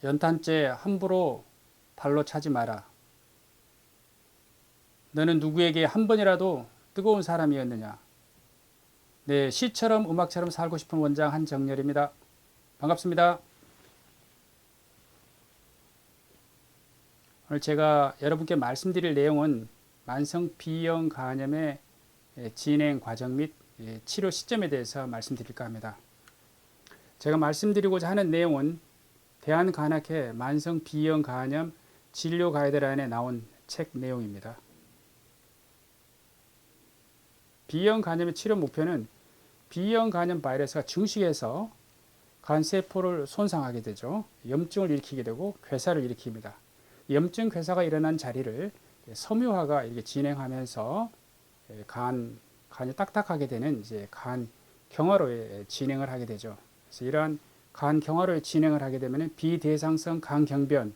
연탄재 함부로 발로 차지 마라. 너는 누구에게 한 번이라도 뜨거운 사람이었느냐. 네, 시처럼 음악처럼 살고 싶은 원장 한정열입니다. 반갑습니다. 오늘 제가 여러분께 말씀드릴 내용은 만성 B형 간염의 진행 과정 및 치료 시점에 대해서 말씀드릴까 합니다. 제가 말씀드리고자 하는 내용은 대한간학회 만성 B형 간염 진료 가이드라인에 나온 책 내용입니다. B형 간염의 치료 목표는 B형 간염 바이러스가 증식해서 간세포를 손상하게 되죠. 염증을 일으키게 되고 괴사를 일으킵니다. 염증 괴사가 일어난 자리를 섬유화가 이렇게 진행하면서 간이 딱딱하게 되는 이제 간 경화로에 진행을 하게 되죠. 그래서 이러한 간 경화로에 진행을 하게 되면 비대상성 간경변,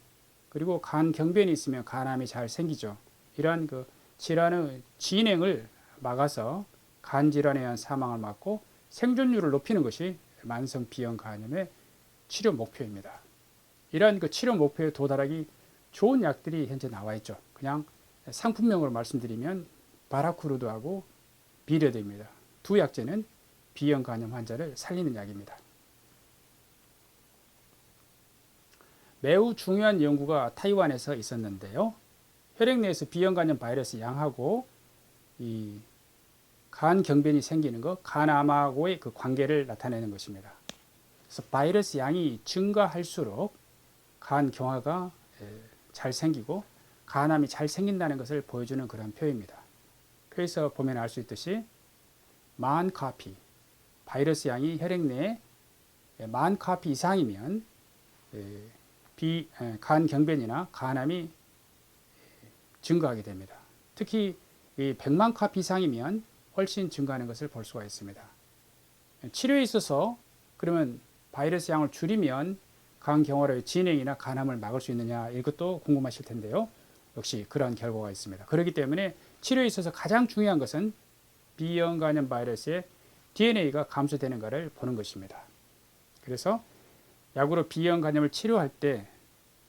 그리고 간경변이 있으면 간암이 잘 생기죠. 이러한 그 질환의 진행을 막아서 간 질환에 의한 사망을 막고 생존율을 높이는 것이 만성 B형 간염의 치료 목표입니다. 이러한 그 치료 목표에 도달하기 좋은 약들이 현재 나와 있죠. 그냥 상품명으로 말씀드리면 바라쿠르드하고 비레드입니다. 두 약제는 B형 간염 환자를 살리는 약입니다. 매우 중요한 연구가 타이완에서 있었는데요. 혈액 내에서 B형 간염 바이러스 양하고 이 간 경변이 생기는 것, 간암하고의 그 관계를 나타내는 것입니다. 그래서 바이러스 양이 증가할수록 간 경화가 잘 생기고 간암이 잘 생긴다는 것을 보여주는 그런 표입니다. 그래서 보면 알 수 있듯이 만 카피, 바이러스 양이 혈액 내에 만 카피 이상이면 간 경변이나 간암이 증가하게 됩니다. 특히 100만 카피 이상이면 훨씬 증가하는 것을 볼 수가 있습니다. 치료에 있어서 그러면 바이러스 양을 줄이면 간 경화로의 진행이나 간암을 막을 수 있느냐, 이것도 궁금하실 텐데요. 역시 그러한 결과가 있습니다. 그렇기 때문에 치료에 있어서 가장 중요한 것은 B형 간염 바이러스의 DNA가 감소되는가를 보는 것입니다. 그래서 약으로 B형 간염을 치료할 때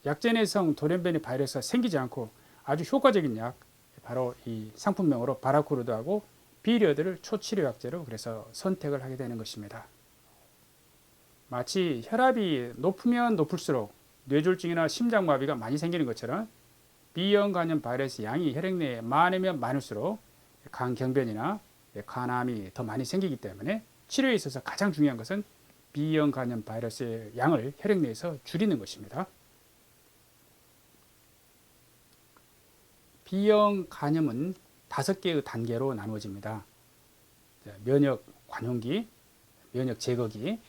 약제 내성 돌연변이 바이러스가 생기지 않고 아주 효과적인 약, 바로 이 상품명으로 바라쿠르드하고 비리어드를 초치료 약제로 그래서 선택을 하게 되는 것입니다. 마치 혈압이 높으면 높을수록 뇌졸중이나 심장마비가 많이 생기는 것처럼 B형 간염 바이러스 양이 혈액 내에 많으면 많을수록 간경변이나 간암이 더 많이 생기기 때문에 치료에 있어서 가장 중요한 것은 B형 간염 바이러스의 양을 혈액 내에서 줄이는 것입니다. B형 간염은 5개의 단계로 나누어집니다. 면역 관용기, 면역 제거기,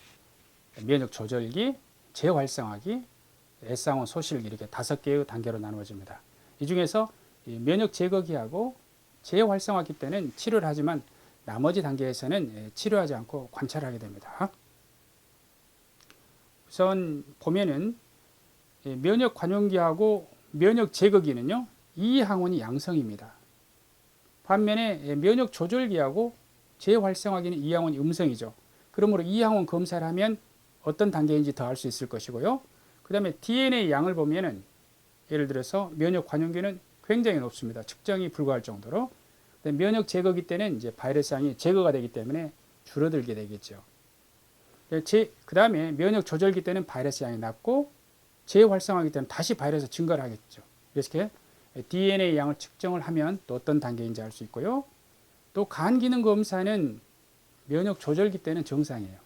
면역 조절기, 재활성화기, S상온 소실기, 이렇게 5개의 단계로 나누어집니다. 이 중에서 면역 제거기하고 재활성화기 때는 치료를 하지만 나머지 단계에서는 치료하지 않고 관찰하게 됩니다. 우선 보면은 면역 관용기하고 면역 제거기는요, 이 항원이 양성입니다. 반면에 면역 조절기하고 재활성화기는 이 항원이 음성이죠. 그러므로 이 항원 검사를 하면 어떤 단계인지 더 알 수 있을 것이고요. 그 다음에 DNA 양을 보면은 예를 들어서 면역 관용기는 굉장히 높습니다. 측정이 불가할 정도로. 면역 제거기 때는 이제 바이러스 양이 제거가 되기 때문에 줄어들게 되겠죠. 그 다음에 면역 조절기 때는 바이러스 양이 낮고 재활성화기 때는 다시 바이러스 증가를 하겠죠. 이렇게 DNA 양을 측정을 하면 또 어떤 단계인지 알 수 있고요. 또 간 기능 검사는 면역 조절기 때는 정상이에요.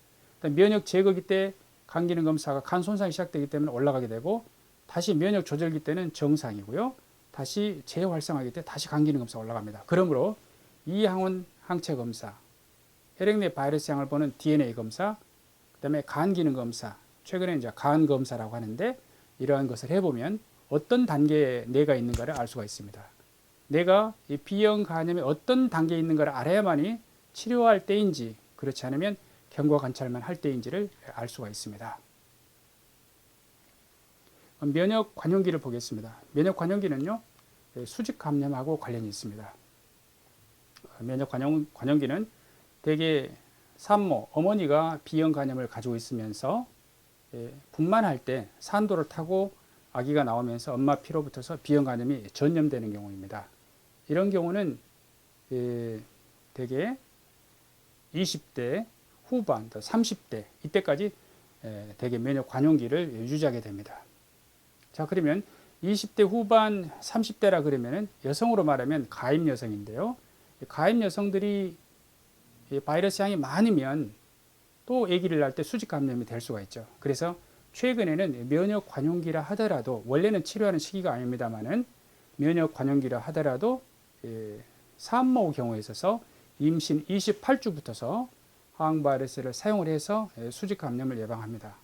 면역 제거기 때 간 기능 검사가 간 손상이 시작되기 때문에 올라가게 되고, 다시 면역 조절기 때는 정상이고요. 다시 재활성화기 때 다시 간 기능 검사가 올라갑니다. 그러므로 이 항원 항체 검사, 혈액 내 바이러스 양을 보는 DNA 검사, 그다음에 간 기능 검사, 최근에 이제 간 검사라고 하는데, 이러한 것을 해보면 어떤 단계에 내가 있는가를 알 수가 있습니다. 내가 이 B형 간염의 어떤 단계에 있는가를 알아야만이 치료할 때인지, 그렇지 않으면 경과 관찰만 할 때인지를 알 수가 있습니다. 면역 관용기를 보겠습니다. 면역 관용기는요, 수직 감염하고 관련이 있습니다. 면역 관용기는 대개 산모, 어머니가 B형 간염을 가지고 있으면서 분만할 때 산도를 타고 아기가 나오면서 엄마 피로 붙어서 B형 간염이 전염되는 경우입니다. 이런 경우는 대개 20대 후반, 30대 이때까지 대개 면역 관용기를 유지하게 됩니다. 자, 그러면 20대 후반 30대라 그러면은 여성으로 말하면 가임 여성인데요. 가임 여성들이 바이러스 양이 많으면 또 아기를 낳을 때 수직 감염이 될 수가 있죠. 그래서 최근에는 면역 관용기라 하더라도 원래는 치료하는 시기가 아닙니다만은 면역 관용기라 하더라도 산모 경우에 있어서 임신 28주부터서 항바이러스를 사용을 해서 수직 감염을 예방합니다.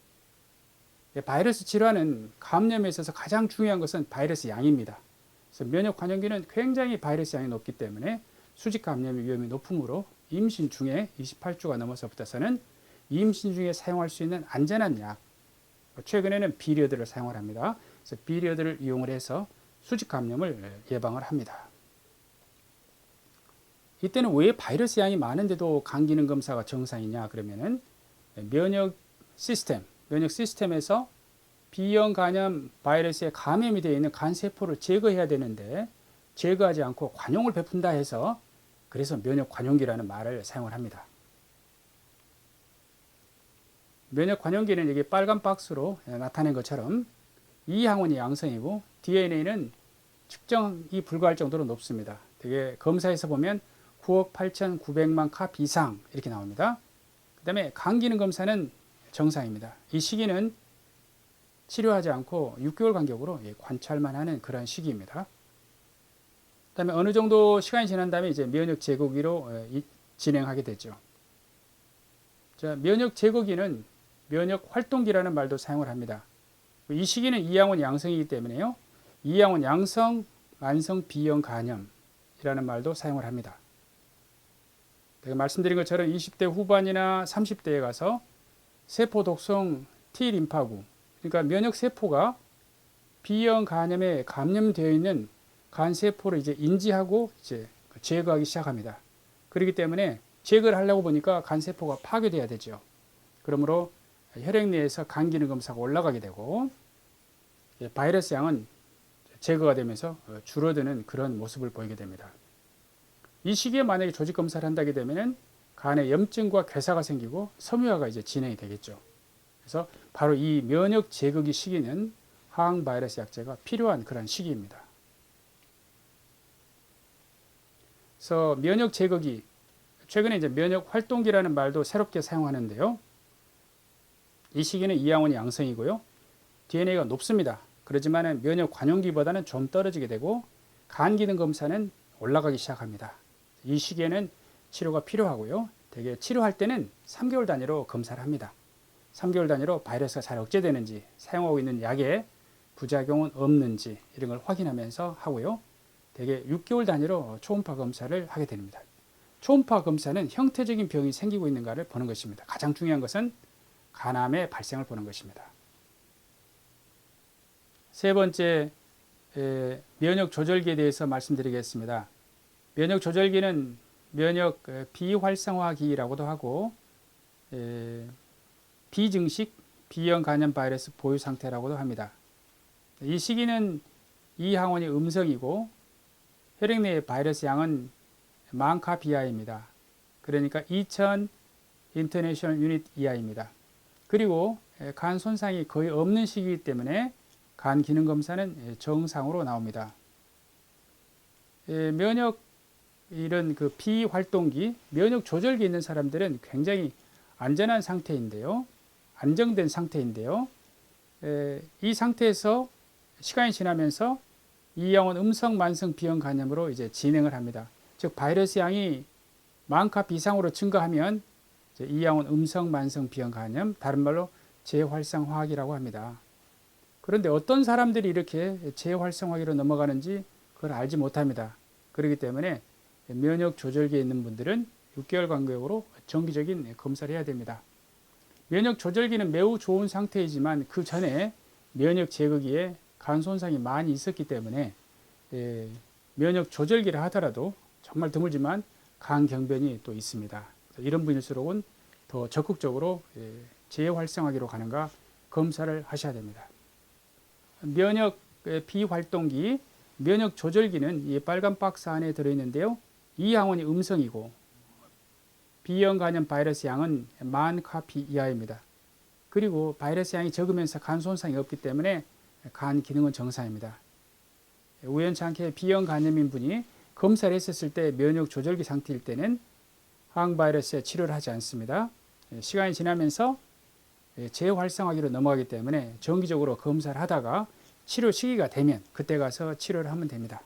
바이러스 질환은 감염에 있어서 가장 중요한 것은 바이러스 양입니다. 그래서 면역 관용기는 굉장히 바이러스 양이 높기 때문에 수직 감염의 위험이 높으므로 임신 중에 28주가 넘어서부터서는 임신 중에 사용할 수 있는 안전한 약, 최근에는 비리어드를 사용을 합니다. 그래서 비리어드를 이용을 해서 수직 감염을 예방을 합니다. 이때는 왜 바이러스 양이 많은데도 간 기능 검사가 정상이냐 그러면은 면역 시스템에서 B형 간염 바이러스에 감염이 되어 있는 간 세포를 제거해야 되는데 제거하지 않고 관용을 베푼다 해서 그래서 면역 관용기라는 말을 사용을 합니다. 면역 관용기는 여기 빨간 박스로 나타낸 것처럼 이 항원이 양성이고 DNA는 측정이 불가할 정도로 높습니다. 되게 검사에서 보면 9억 8,900만 캅 이상 이렇게 나옵니다. 그 다음에 간 기능 검사는 정상입니다. 이 시기는 치료하지 않고 6개월 간격으로 관찰만 하는 그런 시기입니다. 그 다음에 어느 정도 시간이 지난 다음에 이제 면역 제거기로 진행하게 되죠. 자, 면역 제거기는 면역 활동기라는 말도 사용을 합니다. 이 시기는 이항원 양성이기 때문에요. 이항원 양성, 만성 B형 간염이라는 말도 사용을 합니다. 제가 말씀드린 것처럼 20대 후반이나 30대에 가서 세포 독성 T 림파구, 그러니까 면역 세포가 B형 간염에 감염되어 있는 간 세포를 이제 인지하고 이제 제거하기 시작합니다. 그렇기 때문에 제거를 하려고 보니까 간 세포가 파괴돼야 되죠. 그러므로 혈액 내에서 간 기능 검사가 올라가게 되고 바이러스 양은 제거가 되면서 줄어드는 그런 모습을 보이게 됩니다. 이 시기에 만약에 조직 검사를 한다게 되면은 간에 염증과 괴사가 생기고 섬유화가 이제 진행이 되겠죠. 그래서 바로 이 면역 제거기 시기는 항바이러스 약제가 필요한 그런 시기입니다. 그래서 면역 제거기, 최근에 이제 면역 활동기라는 말도 새롭게 사용하는데요. 이 시기는 이항원이 양성이고요. DNA가 높습니다. 그렇지만 면역 관용기보다는 좀 떨어지게 되고 간 기능 검사는 올라가기 시작합니다. 이 시기에는 치료가 필요하고요. 대개 치료할 때는 3개월 단위로 검사를 합니다. 3개월 단위로 바이러스가 잘 억제되는지, 사용하고 있는 약에 부작용은 없는지 이런 걸 확인하면서 하고요. 대개 6개월 단위로 초음파 검사를 하게 됩니다. 초음파 검사는 형태적인 병이 생기고 있는가를 보는 것입니다. 가장 중요한 것은 간암의 발생을 보는 것입니다. 세 번째, 면역 조절기에 대해서 말씀드리겠습니다. 면역 조절기는 면역 비활성화기라고도 하고 비증식 B형 간염 바이러스 보유 상태라고도 합니다. 이 시기는 이 항원이 음성이고 혈액 내의 바이러스 양은 10,000 이하입니다. 그러니까 2000 인터내셔널 유닛 이하입니다. 그리고 간 손상이 거의 없는 시기이기 때문에 간 기능 검사는 정상으로 나옵니다. 면역 이런 그 비활동기, 면역 조절기 있는 사람들은 굉장히 안전한 상태인데요. 안정된 상태인데요. 이 상태에서 시간이 지나면서 이 항원 음성 만성 B형 간염으로 이제 진행을 합니다. 즉 바이러스 양이 10,000 이상으로 증가하면 이 항원 음성 만성 B형 간염, 다른 말로 재활성화학이라고 합니다. 그런데 어떤 사람들이 이렇게 재활성화기로 넘어가는지 그걸 알지 못합니다. 그렇기 때문에 면역 조절기에 있는 분들은 6개월 간격으로 정기적인 검사를 해야 됩니다. 면역 조절기는 매우 좋은 상태이지만 그 전에 면역 제거기에 간 손상이 많이 있었기 때문에 면역 조절기를 하더라도 정말 드물지만 간 경변이 또 있습니다. 이런 분일수록은 더 적극적으로 재활성화기로 가는가 검사를 하셔야 됩니다. 면역 비활동기, 면역 조절기는 이 빨간 박스 안에 들어있는데요. 이 항원이 음성이고 B형 간염 바이러스 양은 10,000카피 이하입니다. 그리고 바이러스 양이 적으면서 간 손상이 없기 때문에 간 기능은 정상입니다. 우연찮게 B형 간염인 분이 검사를 했었을 때 면역 조절기 상태일 때는 항바이러스에 치료를 하지 않습니다. 시간이 지나면서 재활성화기로 넘어가기 때문에 정기적으로 검사를 하다가 치료 시기가 되면 그때 가서 치료를 하면 됩니다.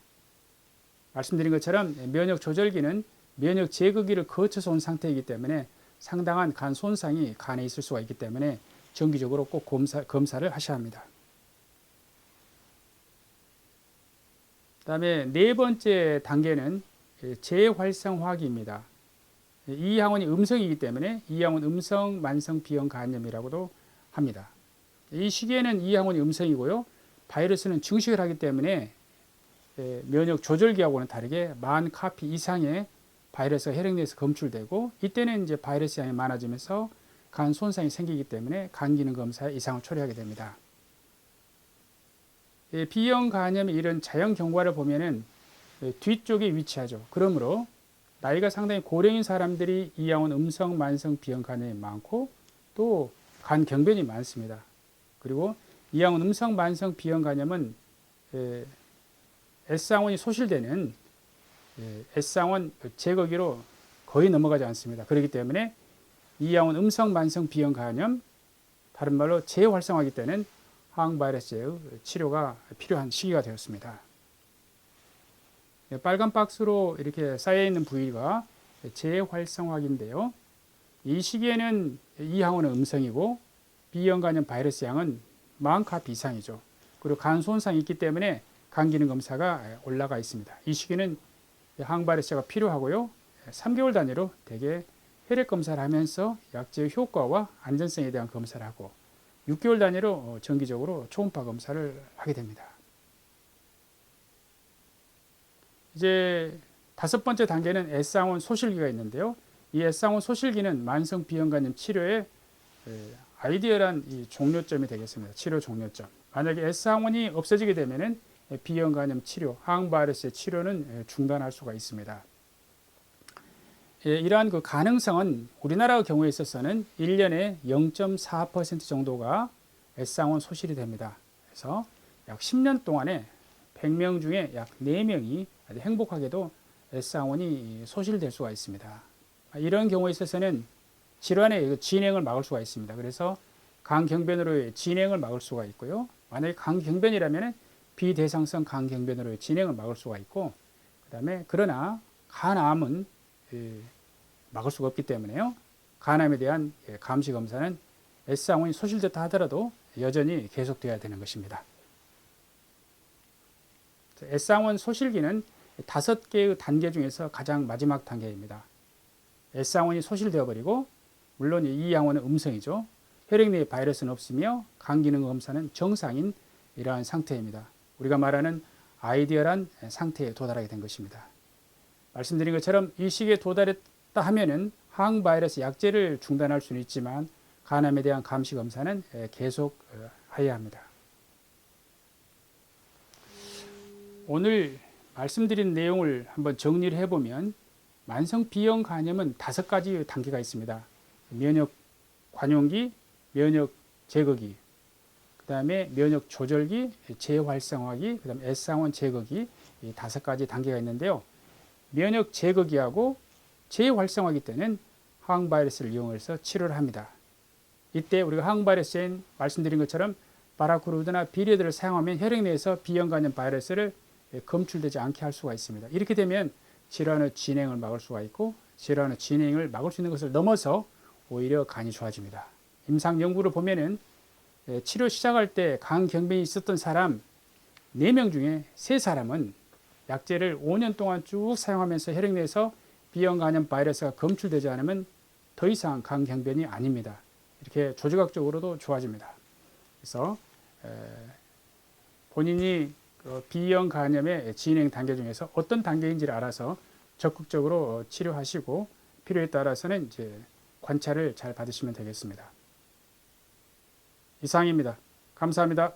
말씀드린 것처럼 면역 조절기는 면역 제거기를 거쳐서 온 상태이기 때문에 상당한 간 손상이 간에 있을 수가 있기 때문에 정기적으로 꼭 검사를 하셔야 합니다. 그다음에 네 번째 단계는 재활성화기입니다. 이 항원이 음성이기 때문에 이 항원 음성 만성 B형 간염이라고도 합니다. 이 시기에는 이 항원이 음성이고요. 바이러스는 증식을 하기 때문에 면역 조절기하고는 다르게 10,000카피 이상의 바이러스가 혈액 내에서 검출되고 이때는 이제 바이러스 양이 많아지면서 간 손상이 생기기 때문에 간 기능 검사에 이상을 초래하게 됩니다. B형 간염의 이런 자연 경과를 보면은 뒤쪽에 위치하죠. 그러므로 나이가 상당히 고령인 사람들이 이 항원 음성 만성 B형 간염이 많고 또 간 경변이 많습니다. 그리고 이 항원 음성 만성 B형 간염은 S항원이 소실되는 S항원 제거기로 거의 넘어가지 않습니다. 그렇기 때문에 이 항원 음성 만성 B형 간염, 다른 말로 재활성화기 때는 항바이러스의 치료가 필요한 시기가 되었습니다. 빨간 박스로 이렇게 쌓여 있는 부위가 재활성화기인데요. 이 시기에는 이 항원은 음성이고 B형 간염 바이러스 양은 10,000카피 이상이죠. 그리고 간 손상이 있기 때문에 간 기능 검사가 올라가 있습니다. 이 시기는 항바이러스가 필요하고요. 3개월 단위로 대개 혈액 검사를 하면서 약제의 효과와 안전성에 대한 검사를 하고 6개월 단위로 정기적으로 초음파 검사를 하게 됩니다. 이제 다섯 번째 단계는 S항원 소실기가 있는데요. 이 S항원 소실기는 만성 B형 간염 치료의 아이디어란 이 종료점이 되겠습니다. 치료 종료점. 만약에 S항원이 없어지게 되면은 B형 간염 치료, 항바이러스의 치료는 중단할 수가 있습니다. 이러한 그 가능성은 우리나라 경우에 있어서는 1년에 0.4% 정도가 S항원 소실이 됩니다. 그래서 약 10년 동안에 100명 중에 약 4명이 아주 행복하게도 S항원이 소실될 수가 있습니다. 이런 경우에 있어서는 질환의 진행을 막을 수가 있습니다. 그래서 간경변으로의 진행을 막을 수가 있고요. 만약에 간경변이라면 비대상성 간경변으로의 진행을 막을 수가 있고, 그다음에 그러나 간암은 막을 수가 없기 때문에요. 간암에 대한 감시 검사는 S항원이 소실됐다 하더라도 여전히 계속돼야 되는 것입니다. S항원 소실기는 5개의 단계 중에서 가장 마지막 단계입니다. S항원이 소실되어 버리고, 물론 이 항원은 음성이죠. 혈액 내에 바이러스는 없으며 간 기능 검사는 정상인 이러한 상태입니다. 우리가 말하는 아이디어란 상태에 도달하게 된 것입니다. 말씀드린 것처럼 이 시기에 도달했다 하면은 항바이러스 약제를 중단할 수는 있지만 간암에 대한 감시 검사는 계속 해야 합니다. 오늘 말씀드린 내용을 한번 정리를 해보면 만성 B형 간염은 5가지 단계가 있습니다. 면역 관용기, 면역 제거기, 그 다음에 면역 조절기, 재활성화기, 그 다음에 S항원 제거기, 이 5가지 단계가 있는데요. 면역 제거기하고 재활성화기 때는 항바이러스를 이용해서 치료를 합니다. 이때 우리가 항바이러스엔 말씀드린 것처럼 바라크루드나 비리드를 사용하면 혈액 내에서 B형 간염 바이러스를 검출되지 않게 할 수가 있습니다. 이렇게 되면 질환의 진행을 막을 수가 있고, 질환의 진행을 막을 수 있는 것을 넘어서 오히려 간이 좋아집니다. 임상 연구를 보면은 치료 시작할 때 간 경변이 있었던 사람 4명 중에 3사람은 약제를 5년 동안 쭉 사용하면서 혈액 내에서 B형 간염 바이러스가 검출되지 않으면 더 이상 간 경변이 아닙니다. 이렇게 조직학적으로도 좋아집니다. 그래서 본인이 B형 간염의 진행 단계 중에서 어떤 단계인지를 알아서 적극적으로 치료하시고 필요에 따라서는 이제 관찰을 잘 받으시면 되겠습니다. 이상입니다. 감사합니다.